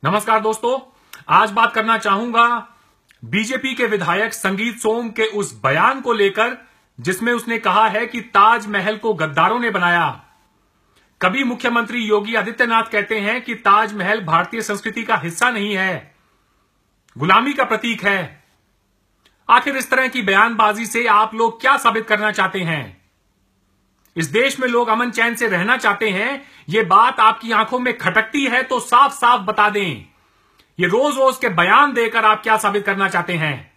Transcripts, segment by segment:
नमस्कार दोस्तों, आज बात करना चाहूंगा बीजेपी के विधायक संगीत सोम के उस बयान को लेकर जिसमें उसने कहा है कि ताजमहल को गद्दारों ने बनाया। कभी मुख्यमंत्री योगी आदित्यनाथ कहते हैं कि ताजमहल भारतीय संस्कृति का हिस्सा नहीं है, गुलामी का प्रतीक है। आखिर इस तरह की बयानबाजी से आप लोग क्या साबित करना चाहते हैं? इस देश में लोग अमन चैन से रहना चाहते हैं। यह बात आपकी आंखों में खटकती है तो साफ साफ बता दें। ये रोज रोज के बयान देकर आप क्या साबित करना चाहते हैं?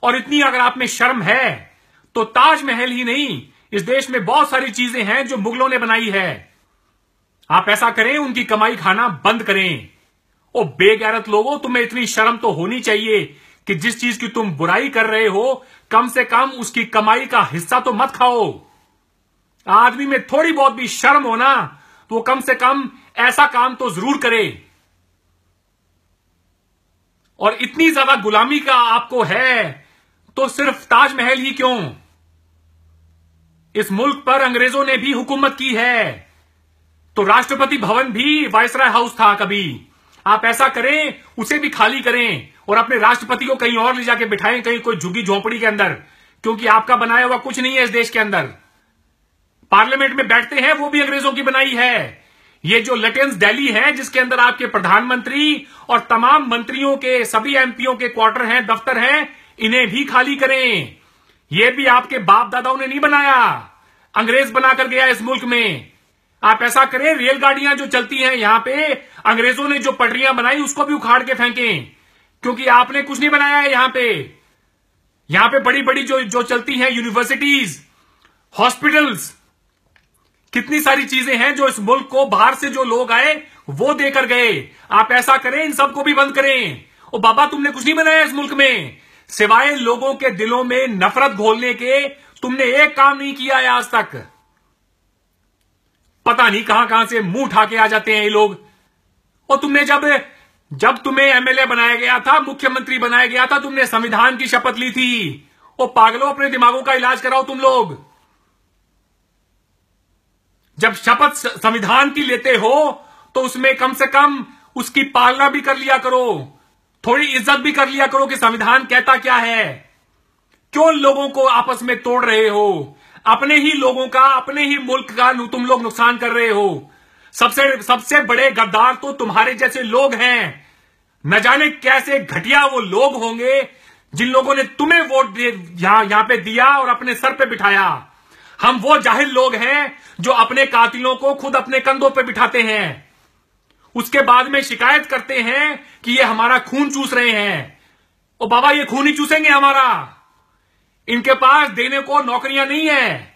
और इतनी अगर आप में शर्म है तो ताजमहल ही नहीं, इस देश में बहुत सारी चीजें हैं जो मुगलों ने बनाई है। आप ऐसा करें, उनकी कमाई खाना बंद करें। ओ बेगैरत लोगों, तुम्हें इतनी शर्म तो होनी चाहिए कि जिस चीज की तुम बुराई कर रहे हो कम से कम उसकी कमाई का हिस्सा तो मत खाओ। आदमी में थोड़ी बहुत भी शर्म हो ना तो वो कम से कम ऐसा काम तो जरूर करे। और इतनी ज्यादा गुलामी का आपको है तो सिर्फ ताजमहल ही क्यों, इस मुल्क पर अंग्रेजों ने भी हुकूमत की है, तो राष्ट्रपति भवन भी वायसराय हाउस था कभी। आप ऐसा करें, उसे भी खाली करें और अपने राष्ट्रपति को कहीं और ले जाके बिठाएं, कहीं कोई झुग्गी झोंपड़ी के अंदर, क्योंकि आपका बनाया हुआ कुछ नहीं है इस देश के अंदर। पार्लियामेंट में बैठते हैं वो भी अंग्रेजों की बनाई है। ये जो लेटेंस दिल्ली है जिसके अंदर आपके प्रधानमंत्री और तमाम मंत्रियों के, सभी एमपीओ के क्वार्टर हैं, दफ्तर हैं, इन्हें भी खाली करें। ये भी आपके बाप दादाओं ने नहीं बनाया, अंग्रेज बनाकर गया इस मुल्क में। आप ऐसा करें, रेलगाड़ियां जो चलती हैं यहां पे, अंग्रेजों ने जो पटरियां बनाई उसको भी उखाड़ के फेंकें, क्योंकि आपने कुछ नहीं बनाया है यहां पे। यहां पे बड़ी बड़ी जो चलती हैं यूनिवर्सिटीज, हॉस्पिटल्स, कितनी सारी चीजें हैं जो इस मुल्क को बाहर से जो लोग आए वो देकर गए। आप ऐसा करें, इन सबको भी बंद करें। ओ बाबा, तुमने कुछ नहीं बनाया इस मुल्क में, सिवाय लोगों के दिलों में नफरत घोलने के तुमने एक काम नहीं किया है आज तक। पता नहीं कहां कहां से मुंह उठा के आ जाते हैं ये लोग। और तुमने जब तुम्हें एमएलए बनाया गया था, मुख्यमंत्री बनाया गया था, तुमने संविधान की शपथ ली थी। ओ पागलों, अपने दिमागों का इलाज कराओ तुम लोग। जब शपथ संविधान की लेते हो तो उसमें कम से कम उसकी पालना भी कर लिया करो, थोड़ी इज्जत भी कर लिया करो कि संविधान कहता क्या है। क्यों लोगों को आपस में तोड़ रहे हो? अपने ही लोगों का, अपने ही मुल्क का तुम लोग नुकसान कर रहे हो। सबसे बड़े गद्दार तो तुम्हारे जैसे लोग हैं। न जाने कैसे घटिया वो लोग होंगे जिन लोगों ने तुम्हें वोट यहां पे दिया और अपने सर पे बिठाया। हम वो जाहिल लोग हैं जो अपने कातिलों को खुद अपने कंधों पे बिठाते हैं, उसके बाद में शिकायत करते हैं कि ये हमारा खून चूस रहे हैं। ओ बाबा, ये खून ही चूसेंगे हमारा। इनके पास देने को नौकरियां नहीं है,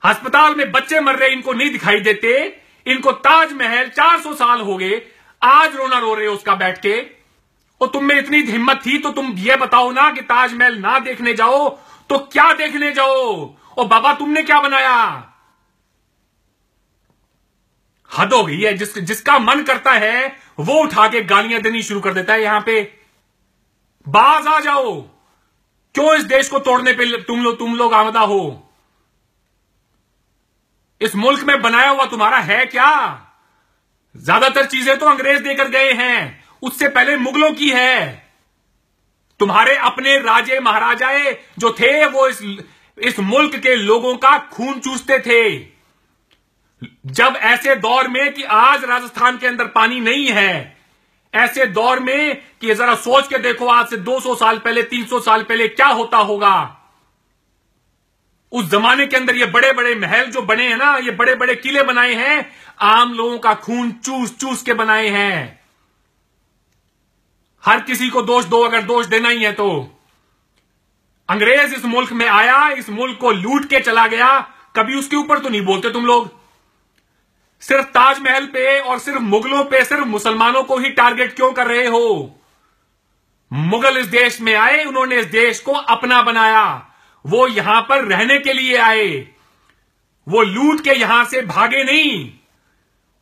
अस्पताल में बच्चे मर रहे इनको नहीं दिखाई देते। इनको ताजमहल 400 साल हो गए, आज रोना रो रहे हो उसका बैठ के। और तुम में इतनी हिम्मत थी तो तुम ये बताओ ना कि ताजमहल ना देखने जाओ तो क्या देखने जाओ? और बाबा, तुमने क्या बनाया? हद हो गई है। जिसका मन करता है वो उठा के गालियां देनी शुरू कर देता है यहां पे। बाज आ जाओ, क्यों इस देश को तोड़ने पे तुम लोग आमदा हो? इस मुल्क में बनाया हुआ तुम्हारा है क्या? ज्यादातर चीजें तो अंग्रेज देकर गए हैं, उससे पहले मुगलों की है। तुम्हारे अपने राजे महाराजाए जो थे वो इस मुल्क के लोगों का खून चूसते थे। जब ऐसे दौर में कि आज राजस्थान के अंदर पानी नहीं है, ऐसे दौर में कि जरा सोच के देखो आज से 200 साल पहले, 300 साल पहले क्या होता होगा। उस जमाने के अंदर ये बड़े बड़े महल जो बने हैं ना, ये बड़े बड़े किले बनाए हैं, आम लोगों का खून चूस चूस के बनाए हैं। हर किसी को दोष दो, अगर दोष देना ही है तो। अंग्रेज इस मुल्क में आया, इस मुल्क को लूट के चला गया, कभी उसके ऊपर तो नहीं बोलते तुम लोग। सिर्फ ताजमहल पे और सिर्फ मुगलों पे, सिर्फ मुसलमानों को ही टारगेट क्यों कर रहे हो? मुगल इस देश में आए, उन्होंने इस देश को अपना बनाया। वो यहां पर रहने के लिए आए, वो लूट के यहां से भागे नहीं।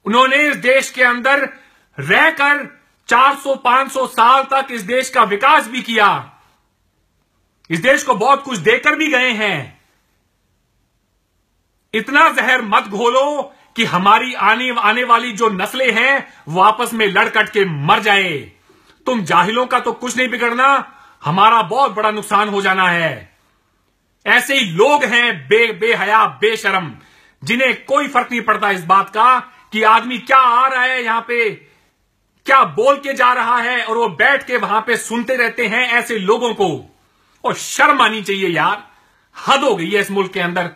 उन्होंने इस देश के अंदर रहकर 400-500 साल तक इस देश का विकास भी किया। इस देश को बहुत कुछ देकर भी गए हैं। इतना जहर मत घोलो कि हमारी आने वाली जो नस्लें हैं वो आपस में लड़कट के मर जाए। तुम जाहिलों का तो कुछ नहीं बिगड़ना, हमारा बहुत बड़ा नुकसान हो जाना है। ऐसे ही लोग हैं बेहया बेशरम, जिन्हें कोई फर्क नहीं पड़ता इस बात का कि आदमी क्या आ रहा है यहां पे, क्या बोल के जा रहा है, और वो बैठ के वहां पे सुनते रहते हैं। ऐसे लोगों को और शर्म आनी चाहिए यार, हद हो गई है इस मुल्क के अंदर।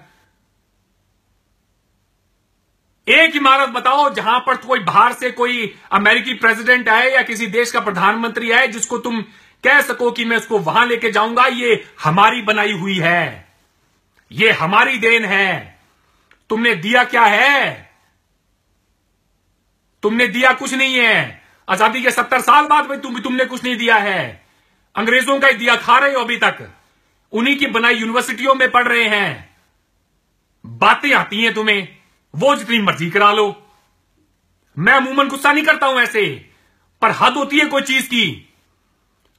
एक इमारत बताओ जहां पर कोई बाहर से कोई अमेरिकी प्रेसिडेंट आए या किसी देश का प्रधानमंत्री आए जिसको तुम कह सको कि मैं उसको वहां लेके जाऊंगा, ये हमारी बनाई हुई है, ये हमारी देन है। तुमने दिया क्या है? तुमने दिया कुछ नहीं है। आजादी के 70 साल बाद में तुमने कुछ नहीं दिया है। अंग्रेजों का ही दिया खा रहे हो अभी तक, उन्हीं की बनाई यूनिवर्सिटियों में पढ़ रहे हैं। बातें आती हैं तुम्हें, वो जितनी मर्जी करा लो। मैं अमूमन गुस्सा नहीं करता हूं ऐसे, पर हद होती है कोई चीज की।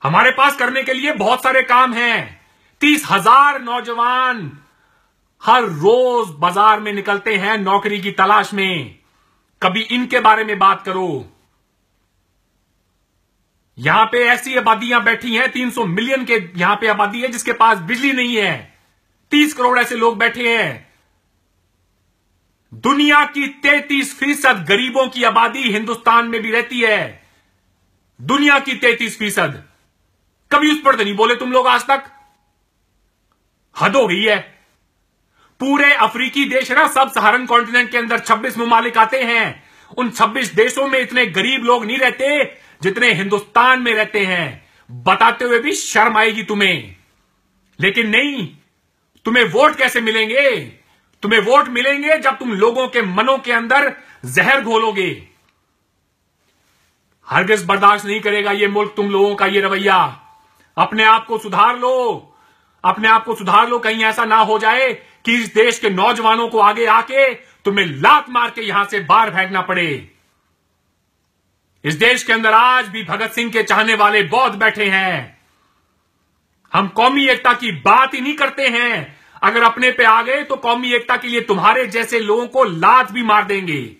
हमारे पास करने के लिए बहुत सारे काम हैं। 30,000 नौजवान हर रोज बाजार में निकलते हैं नौकरी की तलाश में। कभी इनके बारे में बात करो। यहां पे ऐसी आबादियां बैठी हैं, 300 मिलियन के यहां पे आबादी है जिसके पास बिजली नहीं है। 30 करोड़ ऐसे लोग बैठे हैं। दुनिया की 33% गरीबों की आबादी हिंदुस्तान में भी रहती है। दुनिया की 33%। कभी उस पर तो नहीं बोले तुम लोग आज तक। हद हो गई है। पूरे अफ्रीकी देश ना, सब सहारन कॉन्टिनेंट के अंदर 26 ममालिक आते हैं। उन 26 देशों में इतने गरीब लोग नहीं रहते जितने हिंदुस्तान में रहते हैं। बताते हुए भी शर्म आएगी तुम्हें। लेकिन नहीं, तुम्हें वोट कैसे मिलेंगे? तुम्हें वोट मिलेंगे जब तुम लोगों के मनों के अंदर जहर घोलोगे। हरगिज़ बर्दाश्त नहीं करेगा ये मुल्क तुम लोगों का ये रवैया। अपने आप को सुधार लो, अपने आप को सुधार लो। कहीं ऐसा ना हो जाए कि इस देश के नौजवानों को आगे आके तुम्हें लात मार के यहां से बाहर फेंकना पड़े। इस देश के अंदर आज भी भगत सिंह के चाहने वाले बहुत बैठे हैं। हम कौमी एकता की बात ही नहीं करते हैं। अगर अपने पे आ गए तो कौमी एकता के लिए तुम्हारे जैसे लोगों को लात भी मार देंगे।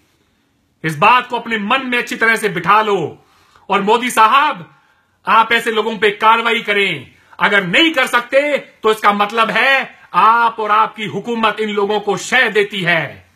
इस बात को अपने मन में अच्छी तरह से बिठा लो। और मोदी साहब, आप ऐसे लोगों पे कार्रवाई करें। अगर नहीं कर सकते तो इसका मतलब है आप और आपकी हुकूमत इन लोगों को शय देती है।